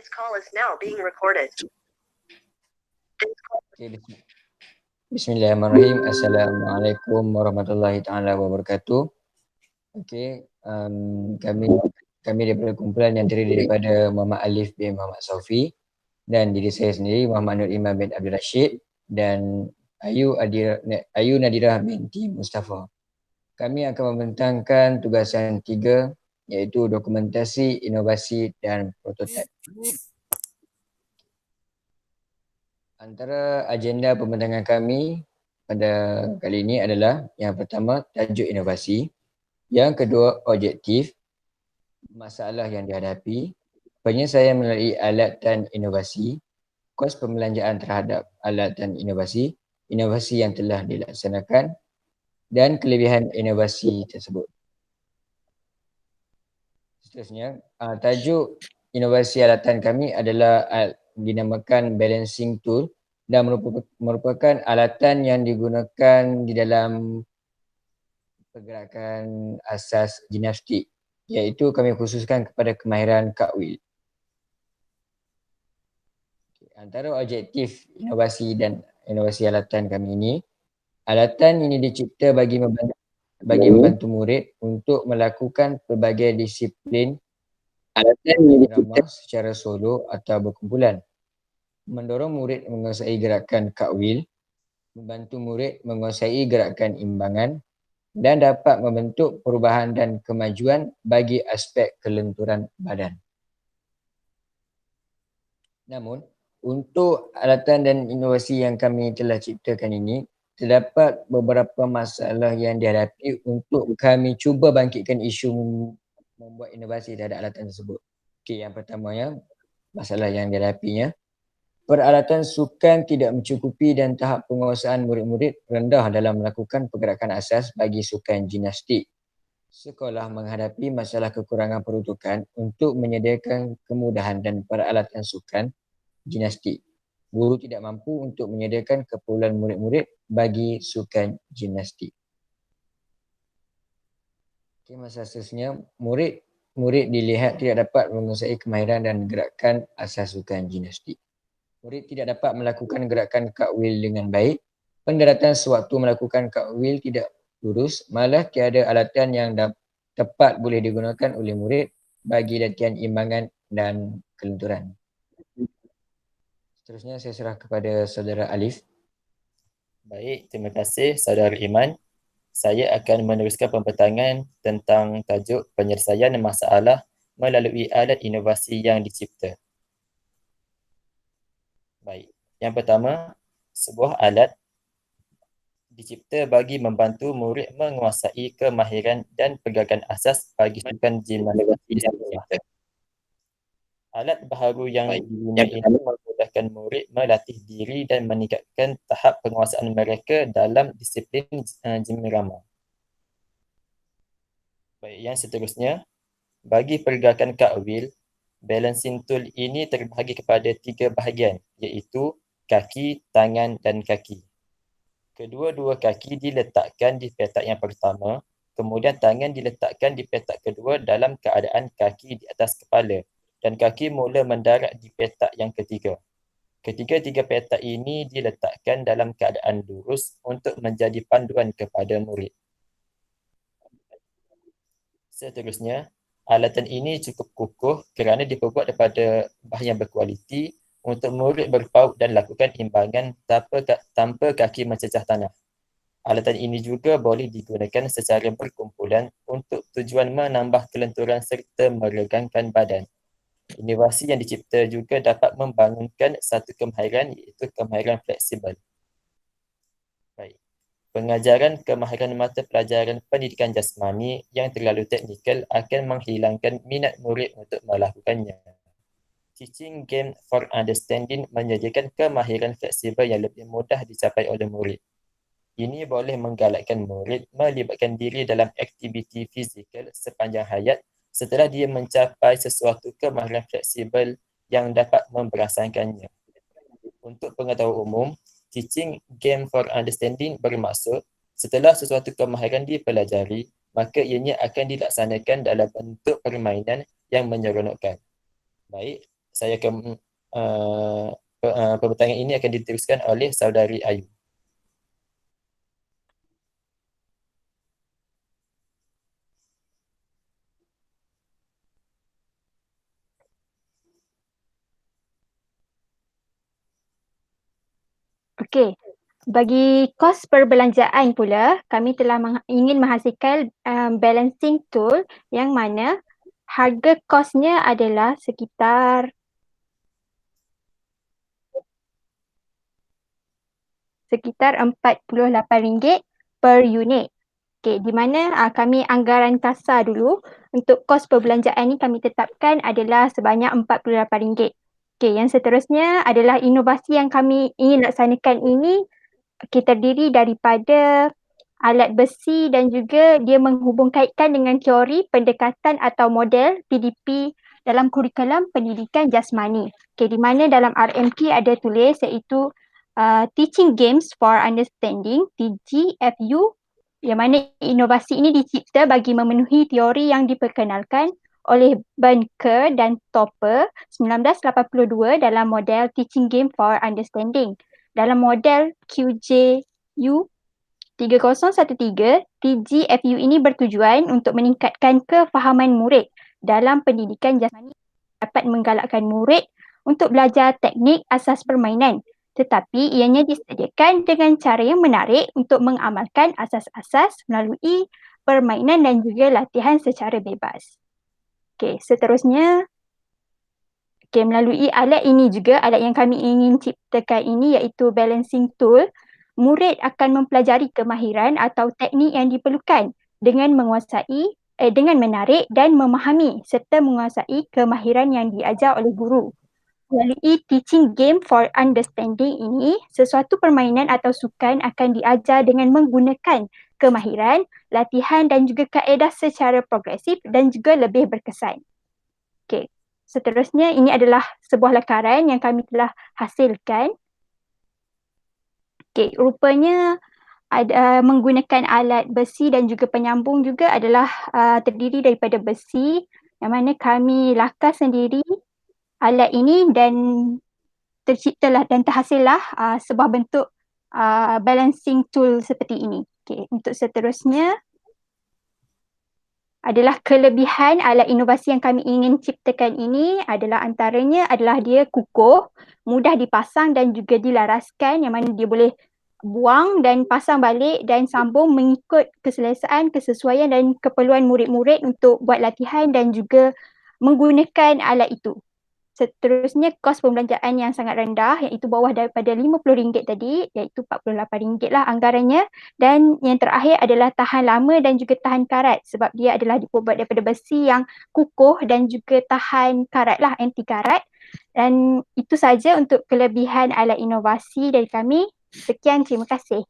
This call is now being recorded. Okay, Bismillahirrahmanirrahim. Assalamualaikum warahmatullahi taala wabarakatuh. Okey, kami daripada kumpulan yang terdiri daripada Muhammad Alif bin Muhammad Saufi dan diri saya sendiri Muhammad Nur Iman bin Abdul Rashid dan Ayu Nadirah binti Mustafa. Kami akan membentangkan tugasan 3 iaitu dokumentasi, inovasi dan prototip. Antara agenda pembentangan kami pada kali ini adalah yang pertama tajuk inovasi, yang kedua objektif, masalah yang dihadapi, penyelesaian melalui alat dan inovasi, kos pembelanjaan terhadap alat dan inovasi yang telah dilaksanakan dan kelebihan inovasi tersebut. Seterusnya, tajuk inovasi alatan kami adalah dinamakan balancing tool dan merupakan alatan yang digunakan di dalam pergerakan asas gimnastik, iaitu kami khususkan kepada kemahiran cartwheel. Antara objektif inovasi dan inovasi alatan kami ini, alatan ini dicipta bagi membantu murid untuk melakukan pelbagai disiplin drama secara solo atau berkumpulan, mendorong murid menguasai gerakan cartwheel, membantu murid menguasai gerakan imbangan dan dapat membentuk perubahan dan kemajuan bagi aspek kelenturan badan. Namun, untuk alatan dan inovasi yang kami telah ciptakan ini, terdapat beberapa masalah yang dihadapi untuk kami cuba bangkitkan isu membuat inovasi terhadap alatan tersebut. Okey, yang pertamanya, masalah yang dihadapinya, peralatan sukan tidak mencukupi dan tahap penguasaan murid-murid rendah dalam melakukan pergerakan asas bagi sukan gimnastik. Sekolah menghadapi masalah kekurangan peruntukan untuk menyediakan kemudahan dan peralatan sukan gimnastik. Guru tidak mampu untuk menyediakan keperluan murid-murid bagi sukan gimnastik. Okay, masalah seterusnya, murid dilihat tidak dapat menguasai kemahiran dan gerakan asas sukan gimnastik. Murid tidak dapat melakukan gerakan cartwheel dengan baik. Pendaratan sewaktu melakukan cartwheel tidak lurus, malah tiada alatan yang tepat boleh digunakan oleh murid bagi latihan imbangan dan kelenturan. Seterusnya saya serah kepada saudara Alif. Baik, terima kasih saudara Iman. Saya akan meneruskan pembentangan tentang tajuk penyelesaian masalah melalui alat inovasi yang dicipta. Baik, yang pertama, sebuah alat dicipta bagi membantu murid menguasai kemahiran dan pergerakan asas bagi sukan gimnastik. Alat baharu yang digunakan ini memudahkan murid melatih diri dan meningkatkan tahap penguasaan mereka dalam disiplin gimnastik. Baik, yang seterusnya, bagi pergerakan cartwheel, balancing tool ini terbahagi kepada 3 bahagian, iaitu kaki, tangan dan kaki. Kedua-dua kaki diletakkan di petak yang pertama, kemudian tangan diletakkan di petak kedua dalam keadaan kaki di atas kepala dan kaki mula mendarat di petak yang ketiga. Ketiga-tiga petak ini diletakkan dalam keadaan lurus untuk menjadi panduan kepada murid. Seterusnya, alatan ini cukup kukuh kerana diperbuat daripada bahan yang berkualiti untuk murid berpaut dan lakukan imbangan tanpa kaki mencecah tanah. Alatan ini juga boleh digunakan secara berkumpulan untuk tujuan menambah kelenturan serta meregangkan badan. Inovasi yang dicipta juga dapat membangunkan satu kemahiran iaitu kemahiran fleksibel. Baik. Pengajaran kemahiran mata pelajaran pendidikan jasmani yang terlalu teknikal akan menghilangkan minat murid untuk melakukannya. Teaching Game for Understanding menyediakan kemahiran fleksibel yang lebih mudah dicapai oleh murid. Ini boleh menggalakkan murid melibatkan diri dalam aktiviti fizikal sepanjang hayat setelah dia mencapai sesuatu kemahiran fleksibel yang dapat memberasakannya. Untuk pengetahuan umum, Teaching Game for Understanding bermaksud setelah sesuatu kemahiran dipelajari, maka ianya akan dilaksanakan dalam bentuk permainan yang menyeronokkan. Baik, Saya akan pertanyaan ini akan diteruskan oleh saudari Ayu. Okey. Bagi kos perbelanjaan pula, kami telah ingin menghasilkan balancing tool yang mana harga kosnya adalah sekitar RM48 per unit. Okey, di mana kami anggaran kasar dulu untuk kos perbelanjaan ni kami tetapkan adalah sebanyak RM48. Okey, yang seterusnya adalah inovasi yang kami ingin laksanakan ini terdiri daripada alat besi dan juga dia menghubungkaitkan dengan teori pendekatan atau model PDP dalam kurikulum pendidikan jasmani. Di mana dalam RMP ada tulis iaitu Teaching Games for Understanding, TGFU, yang mana inovasi ini dicipta bagi memenuhi teori yang diperkenalkan oleh Benker dan Topper 1982 dalam model Teaching Game for Understanding. Dalam model QJU 3013, TGFU ini bertujuan untuk meningkatkan kefahaman murid dalam pendidikan jasmani, dapat menggalakkan murid untuk belajar teknik asas permainan, tetapi ianya disediakan dengan cara yang menarik untuk mengamalkan asas-asas melalui permainan dan juga latihan secara bebas. Okey, seterusnya melalui alat ini juga, alat yang kami ingin ciptakan ini iaitu balancing tool, murid akan mempelajari kemahiran atau teknik yang diperlukan dengan menguasai, dengan menarik dan memahami serta menguasai kemahiran yang diajar oleh guru. Melalui Teaching Game for Understanding ini, sesuatu permainan atau sukan akan diajar dengan menggunakan kemahiran, latihan dan juga kaedah secara progresif dan juga lebih berkesan. Okey. Seterusnya, ini adalah sebuah lakaran yang kami telah hasilkan. Okey, rupanya ada menggunakan alat besi dan juga penyambung juga adalah terdiri daripada besi yang mana kami lakas sendiri alat ini dan terciptalah dan terhasillah sebuah bentuk balancing tool seperti ini. Okey, untuk seterusnya adalah kelebihan alat inovasi yang kami ingin ciptakan ini adalah antaranya adalah dia kukuh, mudah dipasang dan juga dilaraskan yang mana dia boleh buang dan pasang balik dan sambung mengikut keselesaan, kesesuaian dan keperluan murid-murid untuk buat latihan dan juga menggunakan alat itu. Seterusnya kos pembelanjaan yang sangat rendah iaitu bawah daripada RM50 tadi iaitu RM48 lah anggarannya, dan yang terakhir adalah tahan lama dan juga tahan karat sebab dia adalah dibuat daripada besi yang kukuh dan juga tahan karat lah, anti karat. Dan itu saja untuk kelebihan alat inovasi dari kami. Sekian, terima kasih.